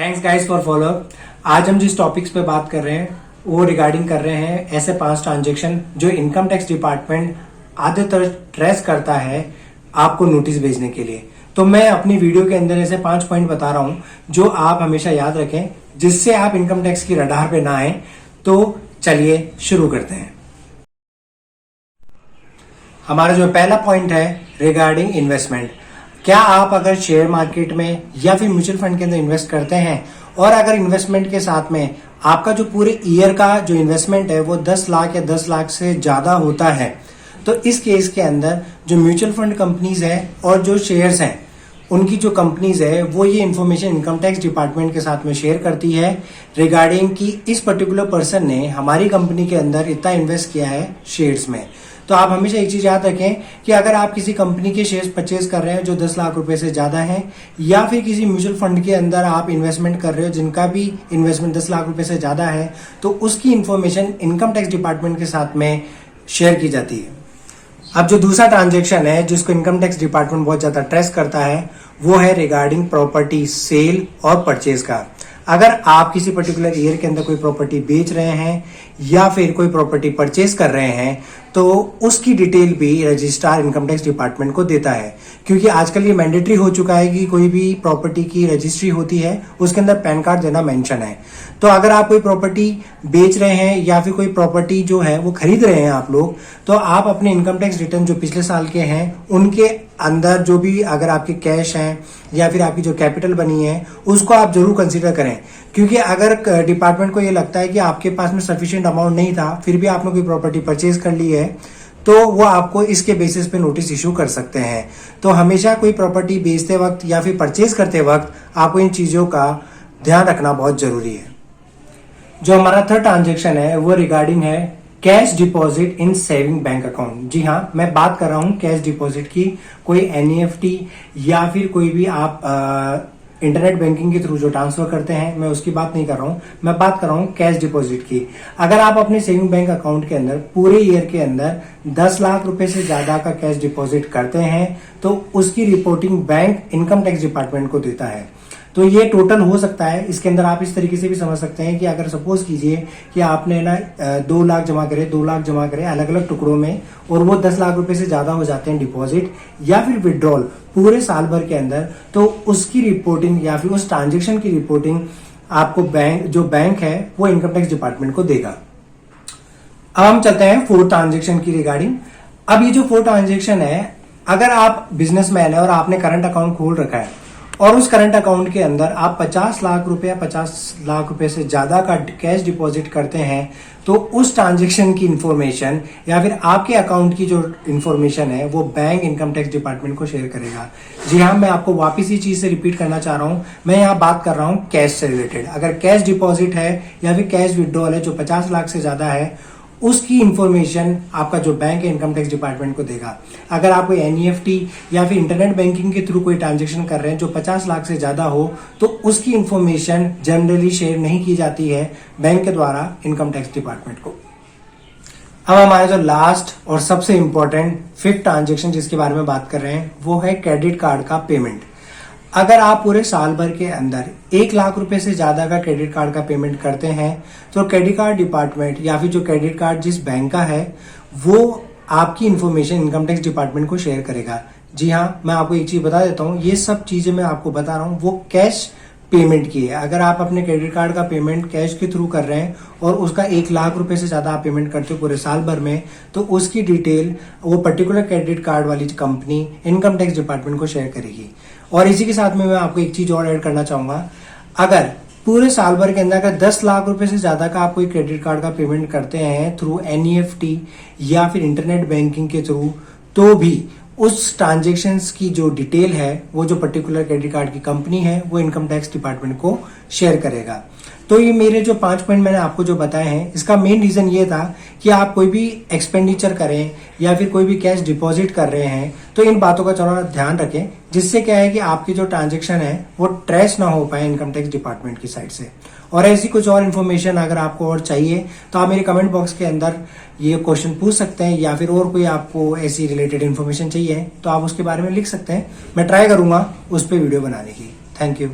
Thanks guys for follow. आज हम जिस टॉपिक्स पे बात कर रहे हैं वो रिगार्डिंग कर रहे हैं ऐसे 5 ट्रांजेक्शन जो इनकम टैक्स डिपार्टमेंट आधेतर ट्रेस करता है आपको नोटिस भेजने के लिए। तो मैं अपनी वीडियो के अंदर ऐसे 5 पॉइंट बता रहा हूं जो आप हमेशा याद रखें, जिससे आप इनकम टैक्स की रडार पे ना आए। तो चलिए शुरू करते हैं। हमारा जो पहला पॉइंट है रिगार्डिंग इन्वेस्टमेंट। क्या आप अगर शेयर मार्केट में या फिर म्यूचुअल फंड के अंदर इन्वेस्ट करते हैं और अगर इन्वेस्टमेंट के साथ में आपका जो पूरे ईयर का जो इन्वेस्टमेंट है वो 10 लाख या 10 लाख से ज्यादा होता है, तो इस केस के अंदर जो म्यूचुअल फंड कंपनीज है और जो शेयर्स हैं उनकी जो कंपनीज है वो ये इन्फॉर्मेशन इनकम टैक्स डिपार्टमेंट के साथ में शेयर करती है रिगार्डिंग कि इस पर्टिकुलर पर्सन ने हमारी कंपनी के अंदर इतना इन्वेस्ट किया है शेयर्स में। तो आप हमेशा एक चीज याद रखें कि अगर आप किसी कंपनी के शेयर्स परचेज कर रहे हैं जो 10 लाख रुपए से ज्यादा है, या फिर किसी म्यूचुअल फंड के अंदर आप इन्वेस्टमेंट कर रहे हो जिनका भी इन्वेस्टमेंट 10 लाख रुपए से ज्यादा है, तो उसकी इन्फॉर्मेशन इनकम टैक्स डिपार्टमेंट के साथ में शेयर की जाती है। अब जो दूसरा ट्रांजेक्शन है जिसको इनकम टैक्स डिपार्टमेंट बहुत ज्यादा ट्रेस करता है वो है रिगार्डिंग प्रॉपर्टी सेल और परचेज का। अगर आप किसी पर्टिकुलर ईयर के अंदर कोई प्रॉपर्टी बेच रहे हैं या फिर कोई प्रॉपर्टी परचेज कर रहे हैं तो उसकी डिटेल भी रजिस्ट्रार इनकम टैक्स डिपार्टमेंट को देता है, क्योंकि आजकल ये मैंडेटरी हो चुका है कि कोई भी प्रॉपर्टी की रजिस्ट्री होती है उसके अंदर पैन कार्ड देना मेंशन है। तो अगर आप कोई प्रॉपर्टी बेच रहे हैं या फिर कोई प्रॉपर्टी जो है वो खरीद रहे हैं आप लोग, तो आप अपने इनकम टैक्स रिटर्न जो पिछले साल के हैं उनके अंदर जो भी अगर आपके कैश हैं या फिर आपकी जो कैपिटल बनी है उसको आप जरूर कंसीडर करें, क्योंकि अगर डिपार्टमेंट को ये लगता है कि आपके पास में सफिशिएंट अमाउंट नहीं था फिर भी आपने कोई प्रॉपर्टी परचेज कर ली है तो वो आपको इसके बेसिस पे नोटिस इशू कर सकते हैं। तो हमेशा कोई प्रॉपर्टी बेचते वक्त या फिर परचेज करते वक्त आपको इन चीजों का ध्यान रखना बहुत जरूरी है। जो हमारा थर्ड ट्रांजेक्शन है वो रिगार्डिंग है cash deposit in saving bank account. जी हाँ, मैं बात कर रहा हूं कैश डिपॉजिट की। कोई एनईएफटी या फिर कोई भी आप इंटरनेट बैंकिंग के थ्रू जो ट्रांसफर करते हैं, मैं उसकी बात नहीं कर रहा हूं, मैं बात कर रहा हूं कैश डिपॉजिट की। अगर आप अपने सेविंग बैंक अकाउंट के अंदर पूरे ईयर के अंदर 10 लाख रुपए से ज्यादा का कैश डिपॉजिट करते हैं तो उसकी reporting bank income tax department को देता है। तो ये टोटल हो सकता है। इसके अंदर आप इस तरीके से भी समझ सकते हैं कि अगर सपोज कीजिए कि आपने ना 2 लाख जमा करे अलग अलग टुकड़ों में और वो 10 लाख रुपए से ज्यादा हो जाते हैं डिपॉजिट या फिर विड्रॉल पूरे साल भर के अंदर, तो उसकी रिपोर्टिंग या फिर उस ट्रांजेक्शन की रिपोर्टिंग आपको बैंक है वो इनकम टैक्स डिपार्टमेंट को देगा। अब हम चलते हैं 4th ट्रांजेक्शन की रिगार्डिंग। अब ये जो 4th ट्रांजेक्शन है, अगर आप बिजनेसमैन है और आपने करंट अकाउंट खोल रखा है और उस करंट अकाउंट के अंदर आप 50 लाख रुपए से ज्यादा का कैश डिपॉजिट करते हैं, तो उस ट्रांजेक्शन की इंफॉर्मेशन या फिर आपके अकाउंट की जो इंफॉर्मेशन है वो बैंक इनकम टैक्स डिपार्टमेंट को शेयर करेगा। जी हाँ, मैं आपको वापस ही चीज से रिपीट करना चाह रहा हूं, मैं यहाँ बात कर रहा हूं कैश से रिलेटेड। अगर कैश डिपॉजिट है या फिर कैश विड्रॉल है जो 50 लाख से ज्यादा है, उसकी इंफॉर्मेशन आपका जो बैंक है इनकम टैक्स डिपार्टमेंट को देगा। अगर आप कोई एनईएफटी या फिर इंटरनेट बैंकिंग के थ्रू कोई ट्रांजेक्शन कर रहे हैं जो 50 लाख से ज्यादा हो, तो उसकी इंफॉर्मेशन जनरली शेयर नहीं की जाती है बैंक के द्वारा इनकम टैक्स डिपार्टमेंट को। अब हमारा जो लास्ट और सबसे इंपॉर्टेंट 5th ट्रांजेक्शन जिसके बारे में बात कर रहे हैं वो है क्रेडिट कार्ड का पेमेंट। अगर आप पूरे साल भर के अंदर 1 लाख रुपए से ज्यादा का क्रेडिट कार्ड का पेमेंट करते हैं तो क्रेडिट कार्ड डिपार्टमेंट या फिर जो क्रेडिट कार्ड जिस बैंक का है वो आपकी इंफॉर्मेशन इनकम टैक्स डिपार्टमेंट को शेयर करेगा। जी हाँ, मैं आपको एक चीज बता देता हूँ, ये सब चीजें मैं आपको बता रहा हूँ वो कैश पेमेंट की है। अगर आप अपने क्रेडिट कार्ड का पेमेंट कैश के थ्रू कर रहे हैं और उसका 1 लाख रुपए से ज्यादा आप पेमेंट करते हो पूरे साल भर में, तो उसकी डिटेल वो पर्टिकुलर क्रेडिट कार्ड वाली कंपनी इनकम टैक्स डिपार्टमेंट को शेयर करेगी। और इसी के साथ में मैं आपको एक चीज और ऐड करना चाहूंगा, अगर पूरे साल भर के अंदर अगर 10 लाख रुपए से ज्यादा का आप कोई क्रेडिट कार्ड का पेमेंट करते हैं थ्रू एनईएफटी या फिर इंटरनेट बैंकिंग के थ्रू, तो भी उस ट्रांजेक्शन्स की जो डिटेल है वो जो पर्टिकुलर क्रेडिट कार्ड की कंपनी है वो इनकम टैक्स डिपार्टमेंट को शेयर करेगा। तो ये मेरे जो 5 पॉइंट मैंने आपको जो बताए हैं, इसका मेन रीजन ये था कि आप कोई भी एक्सपेंडिचर करें या फिर कोई भी कैश डिपॉजिट कर रहे हैं तो इन बातों का थोड़ा ध्यान रखें, जिससे क्या है कि आपकी जो ट्रांजेक्शन है वो ट्रेस ना हो पाए इनकम टैक्स डिपार्टमेंट की साइड से। और ऐसी कुछ और इन्फॉर्मेशन अगर आपको और चाहिए तो आप मेरे कमेंट बॉक्स के अंदर ये क्वेश्चन पूछ सकते हैं, या फिर और कोई आपको ऐसी रिलेटेड इन्फॉर्मेशन चाहिए तो आप उसके बारे में लिख सकते हैं। मैं ट्राई करूंगा उस पर वीडियो बनाने की। Thank you.